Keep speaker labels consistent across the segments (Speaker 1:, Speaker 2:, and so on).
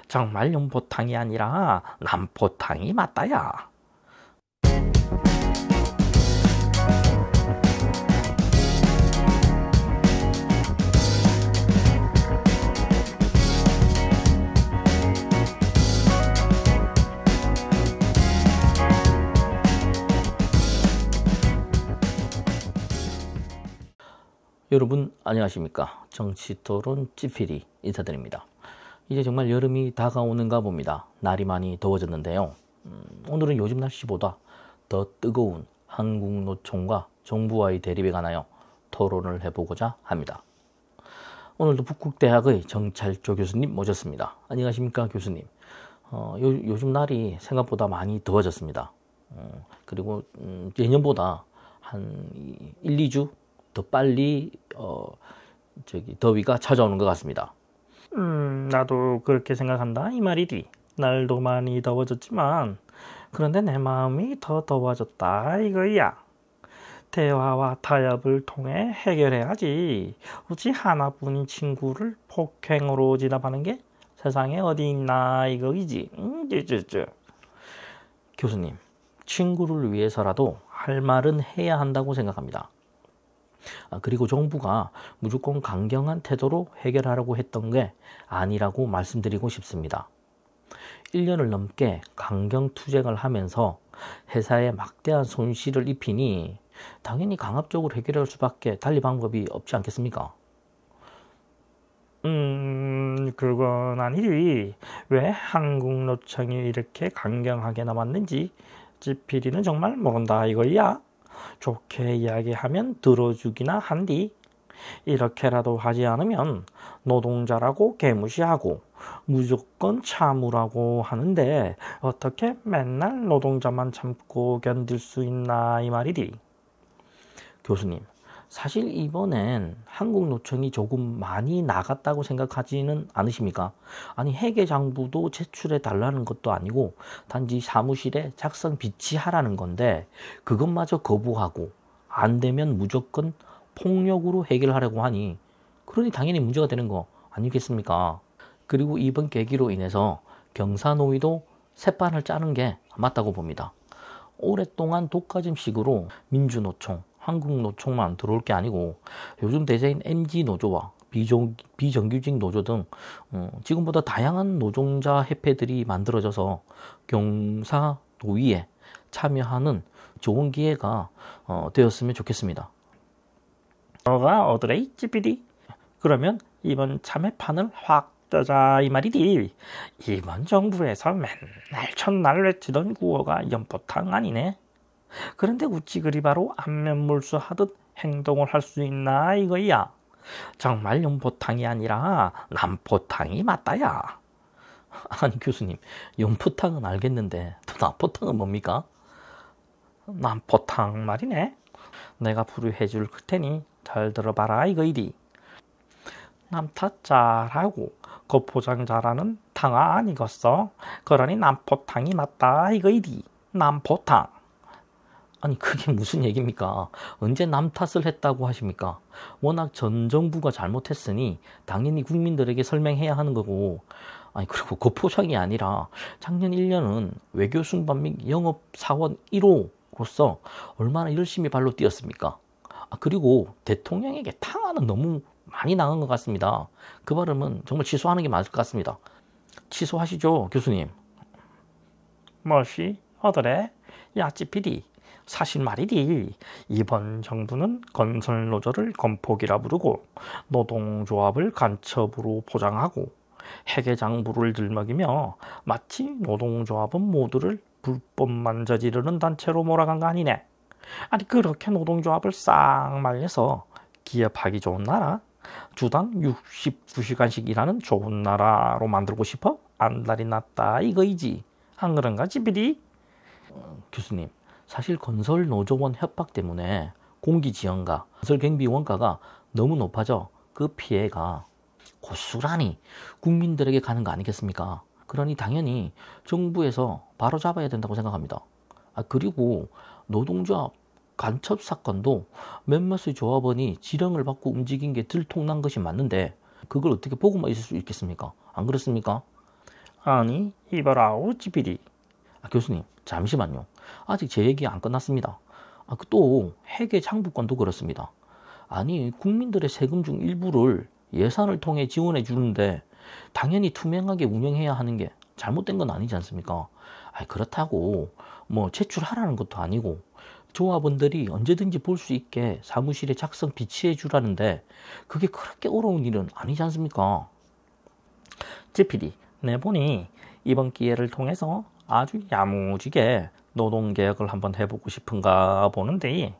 Speaker 1: 정말 연포탕이 아니라 남포탕이 맞다야. 여러분 안녕하십니까. 정치토론 찌피리 인사드립니다. 이제 정말 여름이 다가오는가 봅니다. 날이 많이 더워졌는데요. 오늘은 요즘 날씨보다 더 뜨거운 한국노총과 정부와의 대립에 관하여 토론을 해보고자 합니다. 오늘도 북국대학의 정찰조 교수님 모셨습니다. 안녕하십니까 교수님. 요즘 날이 생각보다 많이 더워졌습니다. 그리고 예년보다 한 1, 2주 더 빨리 더위가 찾아오는 것 같습니다. 나도 그렇게 생각한다 이 말이지. 날도 많이 더워졌지만 그런데 내 마음이 더 더워졌다 이거야. 대화와 타협을 통해 해결해야지. 어찌 하나뿐인 친구를 폭행으로 진압하는 게 세상에 어디 있나 이거이지. 교수님, 친구를 위해서라도 할 말은 해야 한다고 생각합니다. 그리고 정부가 무조건 강경한 태도로 해결하려고 했던 게 아니라고 말씀드리고 싶습니다. 1년을 넘게 강경투쟁을 하면서 회사에 막대한 손실을 입히니 당연히 강압적으로 해결할 수밖에 달리 방법이 없지 않겠습니까? 그건 아니지. 왜 한국노총이 이렇게 강경하게 남았는지 찌피리는 정말 모른다 이거야. 좋게 이야기하면 들어주기나 한디. 이렇게라도 하지 않으면 노동자라고 개무시하고 무조건 참으라고 하는데 어떻게 맨날 노동자만 참고 견딜 수 있나 이 말이디. 교수님, 사실 이번엔 한국노총이 조금 많이 나갔다고 생각하지는 않으십니까? 아니 회계장부도 제출해 달라는 것도 아니고 단지 사무실에 작성 비치하라는 건데 그것마저 거부하고 안 되면 무조건 폭력으로 해결하려고 하니 그러니 당연히 문제가 되는 거 아니겠습니까? 그리고 이번 계기로 인해서 경사노위도 새판을 짜는 게 맞다고 봅니다. 오랫동안 독과점식으로 민주노총, 한국노총만 들어올 게 아니고 요즘 대세인 MG노조와 비정규직 노조 등 지금보다 다양한 노동자 협회들이 만들어져서 경사노위에 참여하는 좋은 기회가 되었으면 좋겠습니다. 너가 어드레이 찌피디? 그러면 이번 참여판을 확 떠자 이 말이디. 이번 정부에서 맨날 첫날 외치던 구호가 연포탕 아니네. 그런데 어찌 그리 바로 안면몰수하듯 행동을 할 수 있나 이거야. 정말 연포탕이 아니라 남포탕이 맞다야. 아니 교수님, 연포탕은 알겠는데 또 남포탕은 뭡니까? 남포탕 말이네. 내가 부르해 줄 테니 잘 들어봐라 이거이디. 남탓 잘하고 겉포장 잘하는 탕아 아니겠어. 그러니 남포탕이 맞다 이거이디. 남포탕. 아니 그게 무슨 얘기입니까? 언제 남 탓을 했다고 하십니까? 워낙 전 정부가 잘못했으니 당연히 국민들에게 설명해야 하는 거고, 아니 그리고 겉포장이 아니라 작년 1년은 외교 순방 및 영업 사원 1호로서 얼마나 열심히 발로 뛰었습니까? 그리고 대통령에게 탕화는 너무 많이 나간 것 같습니다. 그 발음은 정말 취소하는 게 맞을 것 같습니다. 취소하시죠 교수님. 뭐시? 어더래? 야 찌피디, 사실 말이디. 이번 정부는 건설노조를 건폭이라 부르고 노동조합을 간첩으로 포장하고 회계장부를 들먹이며 마치 노동조합은 모두를 불법만 저지르는 단체로 몰아간 거 아니네. 아니 그렇게 노동조합을 싹 말려서 기업하기 좋은 나라, 주당 69시간씩 일하는 좋은 나라로 만들고 싶어? 안달이 났다 이거이지. 안 그런가 찌피디? 교수님, 사실 건설노조원 협박 때문에 공기지원과 건설경비 원가가 너무 높아져 그 피해가 고스란히 국민들에게 가는 거 아니겠습니까? 그러니 당연히 정부에서 바로 잡아야 된다고 생각합니다. 그리고 노동조합 간첩 사건도 몇몇의 조합원이 지령을 받고 움직인 게 들통난 것이 맞는데 그걸 어떻게 보고만 있을 수 있겠습니까? 안 그렇습니까? 아니 이봐라오 지피디. 교수님 잠시만요. 아직 제 얘기 안 끝났습니다. 또 회계 장부권도 그렇습니다. 아니 국민들의 세금 중 일부를 예산을 통해 지원해 주는데 당연히 투명하게 운영해야 하는 게 잘못된 건 아니지 않습니까? 그렇다고 뭐 제출하라는 것도 아니고 조합원들이 언제든지 볼 수 있게 사무실에 작성 비치해 주라는데 그게 그렇게 어려운 일은 아니지 않습니까? 제피디, 내 보니 이번 기회를 통해서 아주 야무지게 노동개혁을 한번 해보고 싶은가 보는데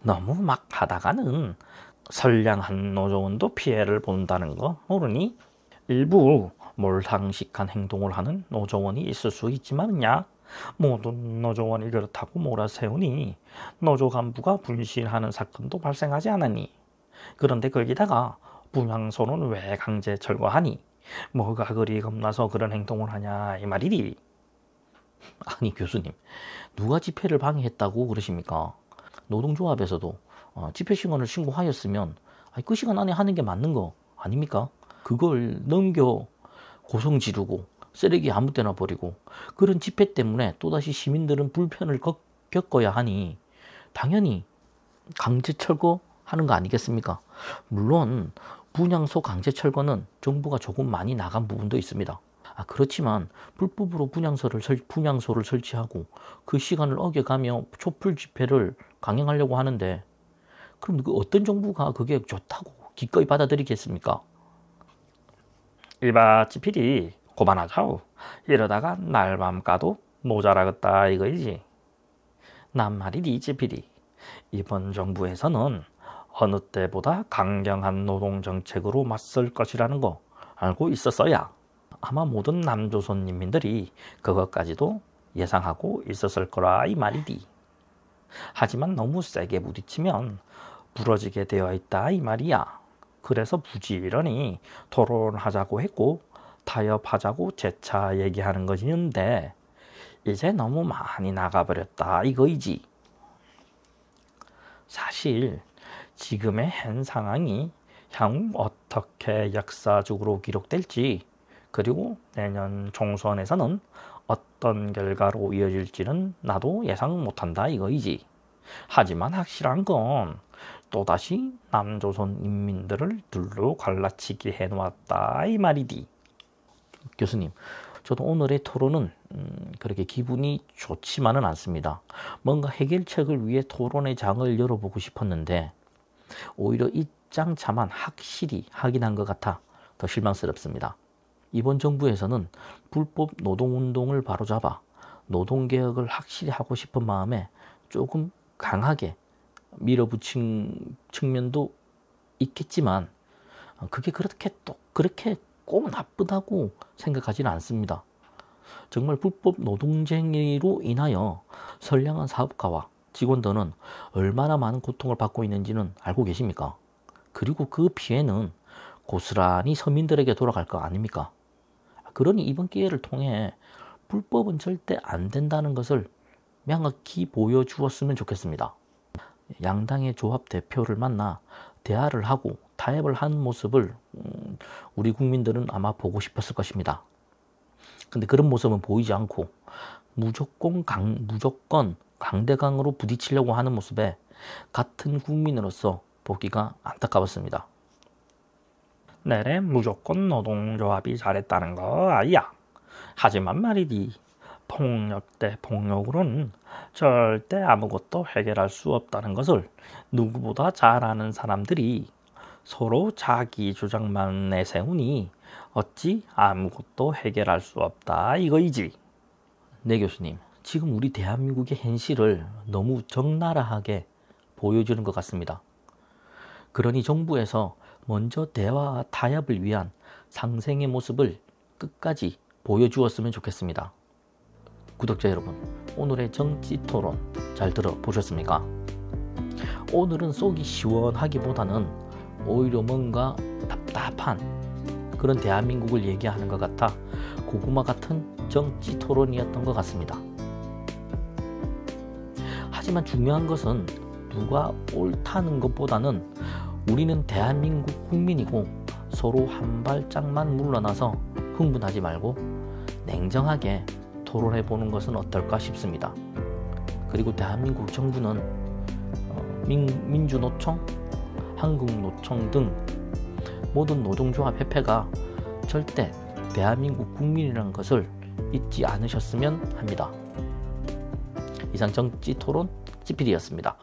Speaker 1: 너무 막 하다가는 선량한 노조원도 피해를 본다는 거 모르니? 일부 몰상식한 행동을 하는 노조원이 있을 수 있지만야 모든 노조원이 그렇다고 몰아세우니 노조 간부가 분실하는 사건도 발생하지 않았니? 그런데 거기다가 분향소는 왜 강제 철거하니? 뭐가 그리 겁나서 그런 행동을 하냐 이 말이디. 아니 교수님, 누가 집회를 방해했다고 그러십니까? 노동조합에서도 집회 시간을 신고하였으면 그 시간 안에 하는 게 맞는 거 아닙니까? 그걸 넘겨 고성 지르고 쓰레기 아무 데나 버리고 그런 집회 때문에 또다시 시민들은 불편을 겪어야 하니 당연히 강제 철거하는 거 아니겠습니까? 물론 분향소 강제 철거는 정부가 조금 많이 나간 부분도 있습니다. 그렇지만 불법으로 분향소를 설치하고 그 시간을 어겨가며 촛불 집회를 강행하려고 하는데 그럼 어떤 정부가 그게 좋다고 기꺼이 받아들이겠습니까? 이봐 지필이 고만하자오. 이러다가 날밤 까도 모자라겠다 이거이지. 난 말이니 지필이 이번 정부에서는 어느 때보다 강경한 노동정책으로 맞설 것이라는 거 알고 있었어야 아마 모든 남조선 인민들이 그것까지도 예상하고 있었을 거라 이 말이디. 하지만 너무 세게 부딪히면 부러지게 되어 있다 이 말이야. 그래서 부지런히 토론하자고 했고 타협하자고 재차 얘기하는 것이는데 이제 너무 많이 나가버렸다 이거이지. 사실 지금의 현 상황이 향후 어떻게 역사적으로 기록될지 그리고 내년 총선에서는 어떤 결과로 이어질지는 나도 예상 못한다 이거이지. 하지만 확실한 건 또다시 남조선 인민들을 둘로 갈라치기 해놓았다 이 말이디. 교수님, 저도 오늘의 토론은 그렇게 기분이 좋지만은 않습니다. 뭔가 해결책을 위해 토론의 장을 열어보고 싶었는데 오히려 이 장차만 확실히 확인한 것 같아 더 실망스럽습니다. 이번 정부에서는 불법 노동운동을 바로잡아 노동개혁을 확실히 하고 싶은 마음에 조금 강하게 밀어붙인 측면도 있겠지만 그게 그렇게 꼭 나쁘다고 생각하지는 않습니다. 정말 불법 노동쟁의로 인하여 선량한 사업가와 직원들은 얼마나 많은 고통을 받고 있는지는 알고 계십니까? 그리고 그 피해는 고스란히 서민들에게 돌아갈 거 아닙니까? 그러니 이번 기회를 통해 불법은 절대 안 된다는 것을 명확히 보여주었으면 좋겠습니다. 양당의 조합 대표를 만나 대화를 하고 타협을 한 모습을 우리 국민들은 아마 보고 싶었을 것입니다. 근데 그런 모습은 보이지 않고 무조건 강대강으로 부딪히려고 하는 모습에 같은 국민으로서 보기가 안타까웠습니다. 내래 무조건 노동조합이 잘했다는 거 아니야. 하지만 말이디 폭력 대 폭력으로는 절대 아무것도 해결할 수 없다는 것을 누구보다 잘 아는 사람들이 서로 자기 주장만 내세우니 어찌 아무것도 해결할 수 없다 이거이지. 네 교수님, 지금 우리 대한민국의 현실을 너무 적나라하게 보여주는 것 같습니다. 그러니 정부에서 먼저 대화와 타협을 위한 상생의 모습을 끝까지 보여주었으면 좋겠습니다. 구독자 여러분, 오늘의 정치토론 잘 들어보셨습니까? 오늘은 속이 시원하기보다는 오히려 뭔가 답답한 그런 대한민국을 얘기하는 것 같아 고구마 같은 정치토론이었던 것 같습니다. 하지만 중요한 것은 누가 옳다는 것보다는 우리는 대한민국 국민이고 서로 한 발짝만 물러나서 흥분하지 말고 냉정하게 토론해 보는 것은 어떨까 싶습니다. 그리고 대한민국 정부는 민주노총, 한국노총 등 모든 노동조합 협회가 절대 대한민국 국민이라는 것을 잊지 않으셨으면 합니다. 이상 정치토론 CPD였습니다.